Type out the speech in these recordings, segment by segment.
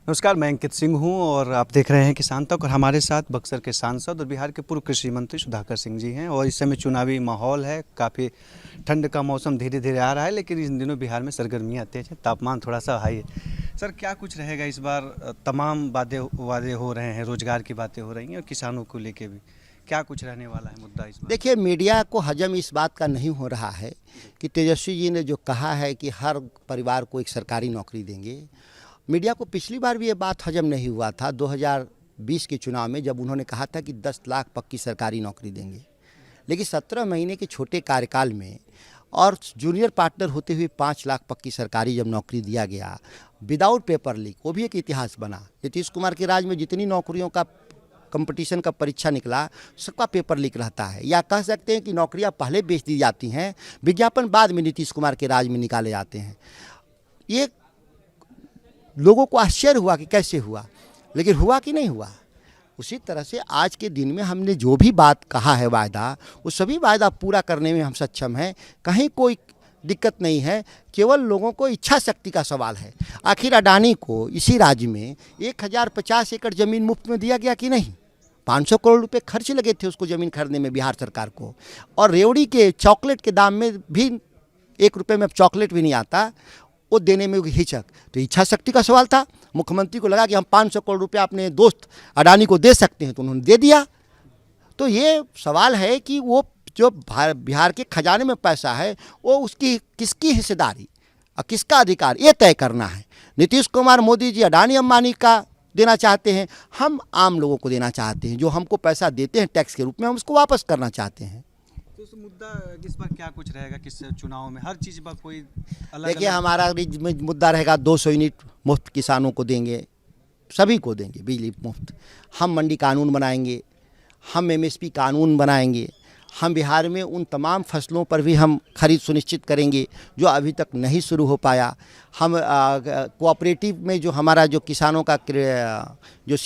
नमस्कार, मैं अंकित सिंह हूं और आप देख रहे हैं किसान तक। और हमारे साथ बक्सर के सांसद और बिहार के पूर्व कृषि मंत्री सुधाकर सिंह जी हैं। और इस समय चुनावी माहौल है, काफ़ी ठंड का मौसम धीरे धीरे आ रहा है, लेकिन इन दिनों बिहार में सरगर्मियाँ तेज हैं, तापमान थोड़ा सा हाई है। सर, क्या कुछ रहेगा इस बार? तमाम वादे हो रहे हैं, रोजगार की बातें हो रही हैं और किसानों को लेके भी क्या कुछ रहने वाला है मुद्दा इस बार? देखिए, मीडिया को हजम इस बात का नहीं हो रहा है कि तेजस्वी जी ने जो कहा है कि हर परिवार को एक सरकारी नौकरी देंगे। मीडिया को पिछली बार भी ये बात हजम नहीं हुआ था 2020 के चुनाव में, जब उन्होंने कहा था कि 10 लाख पक्की सरकारी नौकरी देंगे। लेकिन 17 महीने के छोटे कार्यकाल में और जूनियर पार्टनर होते हुए 5 लाख पक्की सरकारी जब नौकरी दिया गया विदाउट पेपर लीक, वो भी एक इतिहास बना। नीतीश कुमार के राज में जितनी नौकरियों का कंपटीशन का परीक्षा निकला, सबका पेपर लीक रहता है। या कह सकते हैं कि नौकरियां पहले बेच दी जाती हैं, विज्ञापन बाद में नीतीश कुमार के राज में निकाले जाते हैं। ये लोगों को आश्चर्य हुआ कि कैसे हुआ, लेकिन हुआ कि नहीं हुआ। उसी तरह से आज के दिन में हमने जो भी बात कहा है वायदा, वो सभी वायदा पूरा करने में हम सक्षम हैं। कहीं कोई दिक्कत नहीं है, केवल लोगों को इच्छा शक्ति का सवाल है। आखिर अडानी को इसी राज्य में 1050 एकड़ ज़मीन मुफ्त में दिया गया कि नहीं? 500 करोड़ रुपए खर्च लगे थे उसको ज़मीन खरीदने में बिहार सरकार को। और रेवड़ी के चॉकलेट के दाम में भी 1 रुपये में चॉकलेट भी नहीं आता, वो देने में हिचक। तो इच्छा शक्ति का सवाल था। मुख्यमंत्री को लगा कि हम 500 करोड़ रुपया अपने दोस्त अडानी को दे सकते हैं, तो उन्होंने दे दिया। तो ये सवाल है कि वो जो बिहार के खजाने में पैसा है, वो उसकी किसकी हिस्सेदारी और किसका अधिकार, ये तय करना है। नीतीश कुमार, मोदी जी अडानी अंबानी का देना चाहते हैं, हम आम लोगों को देना चाहते हैं। जो हमको पैसा देते हैं टैक्स के रूप में, हम उसको वापस करना चाहते हैं। तो उस मुद्दा इस बार क्या कुछ रहेगा? किस चुनाव में हर चीज़ पर कोई अलग? देखिए, हमारा मुद्दा रहेगा 200 यूनिट मुफ्त किसानों को देंगे, सभी को देंगे बिजली मुफ्त। हम मंडी कानून बनाएंगे, हम MSP कानून बनाएंगे। हम बिहार में उन तमाम फसलों पर भी हम खरीद सुनिश्चित करेंगे जो अभी तक नहीं शुरू हो पाया। हम कोऑपरेटिव में जो हमारा जो किसानों का जो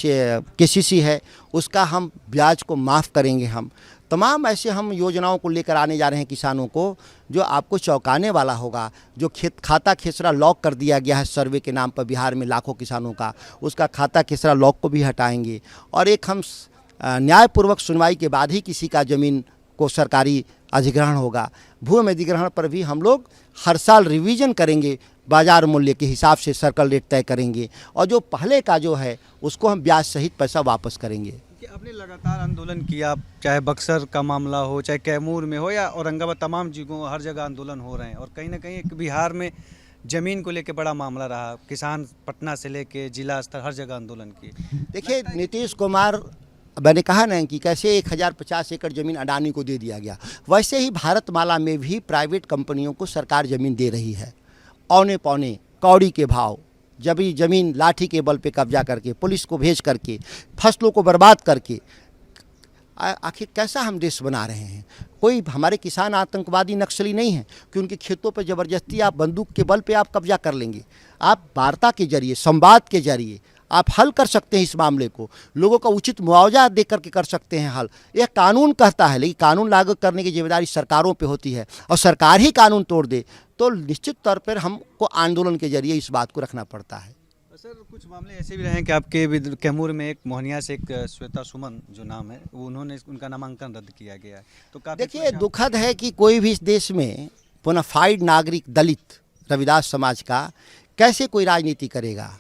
KCC है, उसका हम ब्याज को माफ़ करेंगे। हम तमाम ऐसे हम योजनाओं को लेकर आने जा रहे हैं किसानों को, जो आपको चौंकाने वाला होगा। जो खाता खेसरा लॉक कर दिया गया है सर्वे के नाम पर बिहार में लाखों किसानों का, उसका खाता खेसरा लॉक को भी हटाएंगे। और एक हम न्यायपूर्वक सुनवाई के बाद ही किसी का ज़मीन को सरकारी अधिग्रहण होगा। भूमि अधिग्रहण पर भी हम लोग हर साल रिवीजन करेंगे, बाजार मूल्य के हिसाब से सर्कल रेट तय करेंगे। और जो पहले का जो है उसको हम ब्याज सहित पैसा वापस करेंगे। कि आपने लगातार आंदोलन किया, चाहे बक्सर का मामला हो, चाहे कैमूर में हो या औरंगाबाद, तमाम जगहों हर जगह आंदोलन हो रहे हैं। और कहीं ना कहीं एक बिहार में ज़मीन को लेकर बड़ा मामला रहा। किसान पटना से लेके जिला स्तर हर जगह आंदोलन किए। देखिए, नीतीश कुमार, मैंने कहा ना कि कैसे 1050 एकड़ ज़मीन अडानी को दे दिया गया, वैसे ही भारतमाला में भी प्राइवेट कंपनियों को सरकार ज़मीन दे रही है। औने पौने कौड़ी के भाव, जब ही ज़मीन लाठी के बल पे कब्जा करके, पुलिस को भेज करके, फसलों को बर्बाद करके, आखिर कैसा हम देश बना रहे हैं? कोई हमारे किसान आतंकवादी नक्सली नहीं है कि उनके खेतों पर ज़बरदस्ती आप बंदूक के बल पे आप कब्जा कर लेंगे। आप वार्ता के जरिए, संवाद के जरिए आप हल कर सकते हैं इस मामले को। लोगों का उचित मुआवजा दे करके कर सकते हैं हल। यह कानून कहता है, लेकिन कानून लागू करने की जिम्मेदारी सरकारों पे होती है। और सरकार ही कानून तोड़ दे तो निश्चित तौर पर हमको आंदोलन के जरिए इस बात को रखना पड़ता है। सर, कुछ मामले ऐसे भी रहे हैं कि आपके कैमूर में एक मोहनिया से एक श्वेता सुमन जो नाम है, वो उनका नामांकन रद्द किया गया है। तो काफी देखिए, दुखद है कि कोई भी इस देश में बोनाफाइड नागरिक दलित रविदास समाज का कैसे कोई राजनीति करेगा?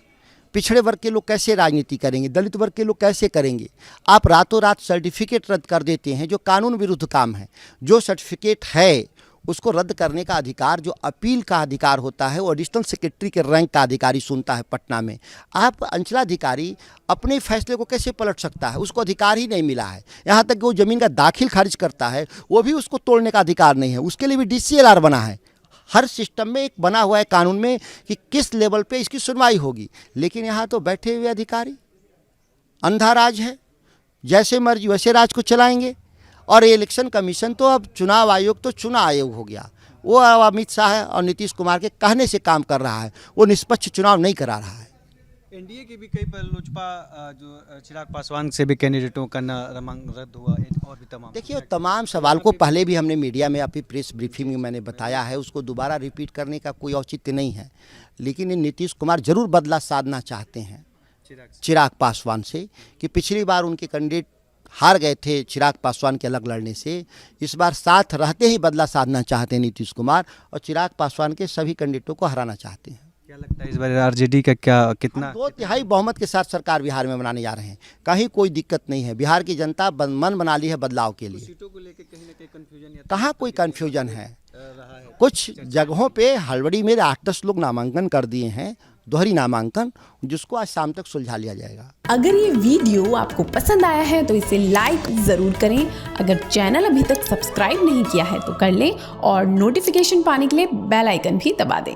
पिछड़े वर्ग के लोग कैसे राजनीति करेंगे? दलित वर्ग के लोग कैसे करेंगे? आप रातों रात सर्टिफिकेट रद्द कर देते हैं, जो कानून विरुद्ध काम है। जो सर्टिफिकेट है उसको रद्द करने का अधिकार, जो अपील का अधिकार होता है, वो एडिशनल सेक्रेटरी के रैंक का अधिकारी सुनता है पटना में। आप अंचलाधिकारी अपने फैसले को कैसे पलट सकता है? उसको अधिकार ही नहीं मिला है। यहाँ तक कि वो ज़मीन का दाखिल खारिज करता है, वो भी उसको तोड़ने का अधिकार नहीं है। उसके लिए भी DCLR बना है। हर सिस्टम में एक बना हुआ है कानून में कि किस लेवल पे इसकी सुनवाई होगी। लेकिन यहाँ तो बैठे हुए अधिकारी, अंधा राज है, जैसे मर्जी वैसे राज को चलाएंगे। और इलेक्शन कमीशन तो अब चुनाव आयोग तो चुनाव आयोग हो गया। वो अमित शाह और नीतीश कुमार के कहने से काम कर रहा है, वो निष्पक्ष चुनाव नहीं करा रहा है। एनडीए के भी कई लोजपा जो चिराग पासवान से भी कैंडिडेटों का नामांकन रद्द हुआ और भी तमाम। देखिए, तमाम सवाल को पहले भी हमने मीडिया में अपनी प्रेस ब्रीफिंग में मैंने बताया है, उसको दोबारा रिपीट करने का कोई औचित्य नहीं है। लेकिन नीतीश कुमार जरूर बदला साधना चाहते हैं। चिराग पासवान से, कि पिछली बार उनके कैंडिडेट हार गए थे चिराग पासवान के अलग लड़ने से। इस बार साथ रहते ही बदला साधना चाहते हैं नीतीश कुमार और चिराग पासवान के सभी कैंडिडेटों को हराना चाहते हैं। क्या लगता है इस बार आरजेडी का कितना 2/3 बहुमत के साथ सरकार बिहार में बनाने जा रहे हैं। कहीं कोई दिक्कत नहीं है। बिहार की जनता मन बना ली है बदलाव के लिए। सीटों को लेकर कहीं ना कहीं कंफ्यूजन कहाँ कोई कन्फ्यूजन है। कुछ जगहों पे हड़बड़ी में 8-10 लोग नामांकन कर दिए हैं, दोहरी नामांकन, जिसको आज शाम तक सुलझा लिया जाएगा। अगर ये वीडियो आपको पसंद आया है तो इसे लाइक ज़रूर करें। अगर चैनल अभी तक सब्सक्राइब नहीं किया है तो कर लें और नोटिफिकेशन पाने के लिए बेल आइकन भी दबा दें।